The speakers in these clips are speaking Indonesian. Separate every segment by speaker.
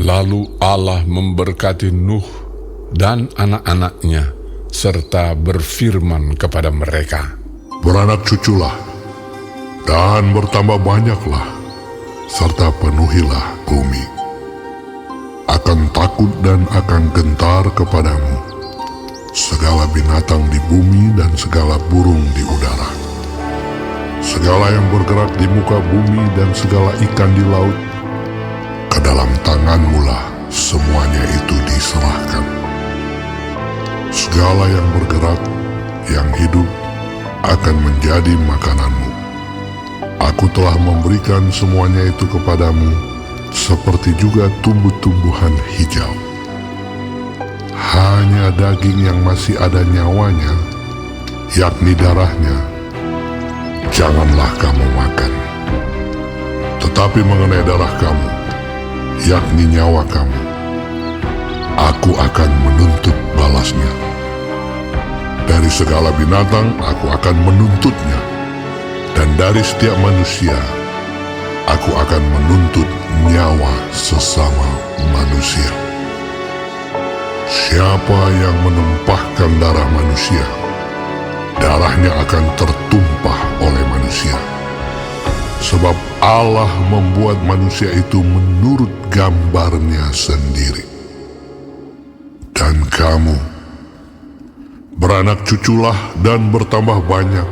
Speaker 1: Lalu Allah memberkati Nuh dan anak-anaknya, serta berfirman kepada mereka,
Speaker 2: Beranak cuculah, dan bertambah banyaklah, serta penuhilah bumi. Akan takut dan akan gentar kepadamu segala binatang di bumi dan segala burung di udara, segala yang bergerak di muka bumi dan segala ikan di laut. Ke dalam tanganmu lah semuanya itu diserahkan. Segala yang bergerak, yang hidup, akan menjadi makananmu. Aku telah memberikan semuanya itu kepadamu, seperti juga tumbuh-tumbuhan hijau. Hanya daging yang masih ada nyawanya, yakni darahnya, janganlah kamu makan. Tetapi mengenai darah kamu, yakni nyawa kamu, aku akan menuntut balasnya. Dari segala binatang aku akan menuntutnya, dan dari setiap manusia aku akan menuntut nyawa sesama manusia. Siapa yang menumpahkan darah manusia, darahnya akan tertumpah oleh manusia. Sebab Allah membuat manusia itu menurut gambarnya sendiri. Dan kamu, beranak cuculah dan bertambah banyak,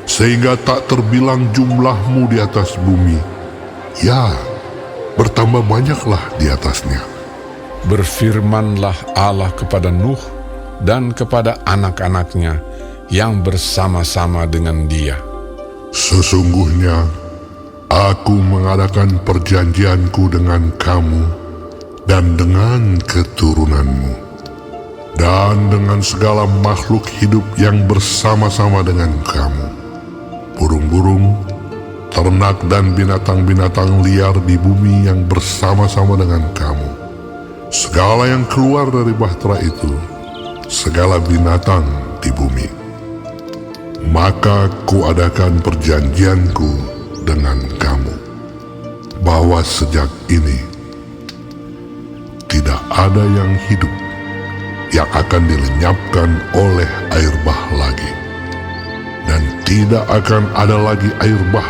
Speaker 2: sehingga tak terbilang jumlahmu di atas bumi. Ya, bertambah banyaklah di atasnya.
Speaker 1: Berfirmanlah Allah kepada Nuh dan kepada anak-anaknya yang bersama-sama dengan dia,
Speaker 2: Sesungguhnya aku mengadakan perjanjianku dengan kamu dan dengan keturunanmu, dan dengan segala makhluk hidup yang bersama-sama dengan kamu, burung-burung, ternak dan binatang-binatang liar di bumi yang bersama-sama dengan kamu, segala yang keluar dari bahtera itu, segala binatang di bumi. Maka kuadakan perjanjianku dengan kamu, bahwa sejak ini tidak ada yang hidup yang akan dilenyapkan oleh air bah lagi, dan tidak akan ada lagi air bah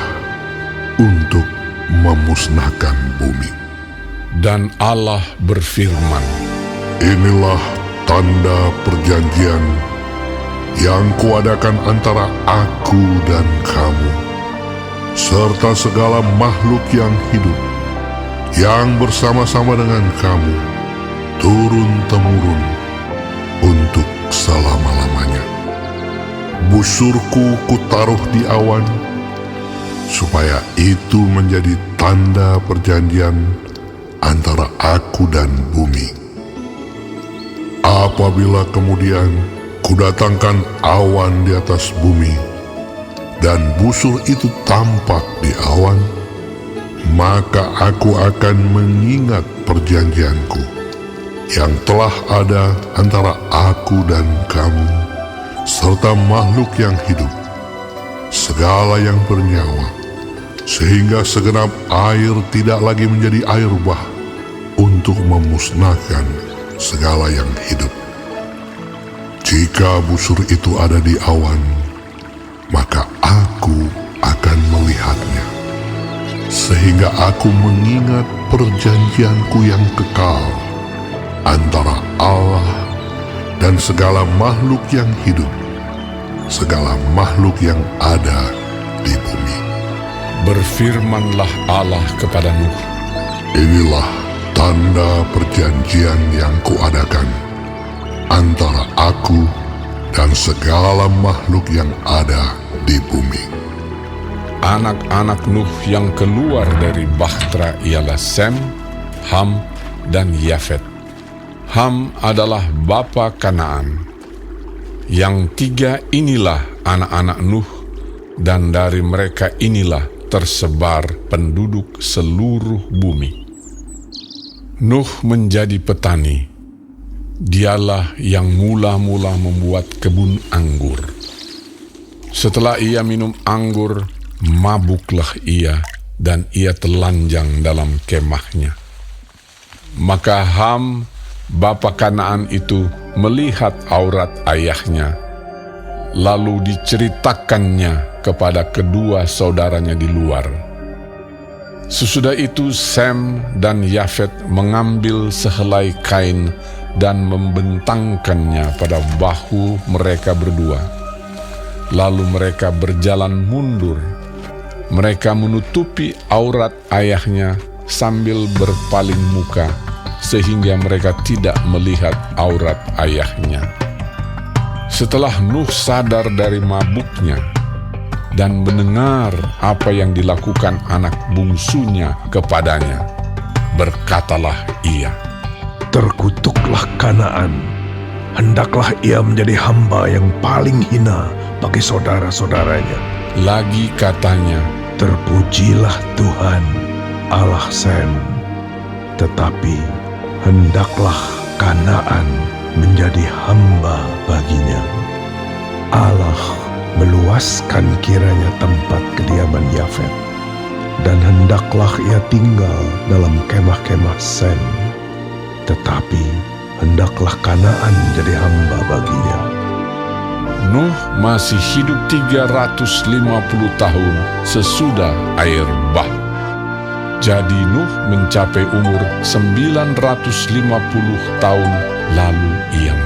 Speaker 2: untuk memusnahkan bumi.
Speaker 1: Dan Allah berfirman,
Speaker 2: Inilah tanda perjanjian yang kuadakan antara aku dan kamu, serta segala makhluk yang hidup, yang bersama-sama dengan kamu, turun-temurun, untuk selama-lamanya. Busurku kutaruh di awan, supaya itu menjadi tanda perjanjian antara aku dan bumi. Apabila kemudian kudatangkan awan di atas bumi, dan busur itu tampak di awan, maka aku akan mengingat perjanjianku yang telah ada antara aku dan kamu, serta makhluk yang hidup, segala yang bernyawa, sehingga segenap air tidak lagi menjadi air bah untuk memusnahkan segala yang hidup. Jika busur itu ada di awan, maka aku akan melihatnya, sehingga aku mengingat perjanjianku yang kekal antara Allah dan segala makhluk yang hidup, segala makhluk yang ada di bumi.
Speaker 1: berfirmanlah Allah kepada Nuh,
Speaker 2: Inilah tanda perjanjian yang kuadakan antara aku dan segala makhluk yang ada di bumi.
Speaker 1: Anak-anak Nuh yang keluar dari bahtera ialah Sem, Ham, dan Yafet. Ham adalah bapa Kanaan. Yang tiga inilah anak-anak Nuh, dan dari mereka inilah tersebar penduduk seluruh bumi. Nuh menjadi petani. Dialah yang mula-mula membuat kebun anggur. Setelah ia minum anggur, mabuklah ia, dan ia telanjang dalam kemahnya. Maka Ham, bapa Kanaan itu, melihat aurat ayahnya, lalu diceritakannya kepada kedua saudaranya di luar. Sesudah itu Sem dan Yafet mengambil sehelai kain dan membentangkannya pada bahu mereka berdua. Lalu mereka berjalan mundur. Mereka menutupi aurat ayahnya sambil berpaling muka, sehingga mereka tidak melihat aurat ayahnya. Setelah Nuh sadar dari mabuknya dan mendengar apa yang dilakukan anak bungsunya kepadanya, berkatalah ia,
Speaker 3: "Terkutuklah Kanaan, hendaklah ia menjadi hamba yang paling hina bagi saudara-saudaranya."
Speaker 1: Lagi katanya,
Speaker 3: "Terpujilah Tuhan, Allah Sem, tetapi hendaklah Kanaan menjadi hamba baginya. Allah meluaskan kiranya tempat kediaman Yafet, dan hendaklah ia tinggal dalam kemah-kemah Sem, tetapi hendaklah Kanaan jadi hamba baginya."
Speaker 1: Nuh masih hidup 350 tahun sesudah air bah. Jadi Nuh mencapai umur 950 tahun lalu ia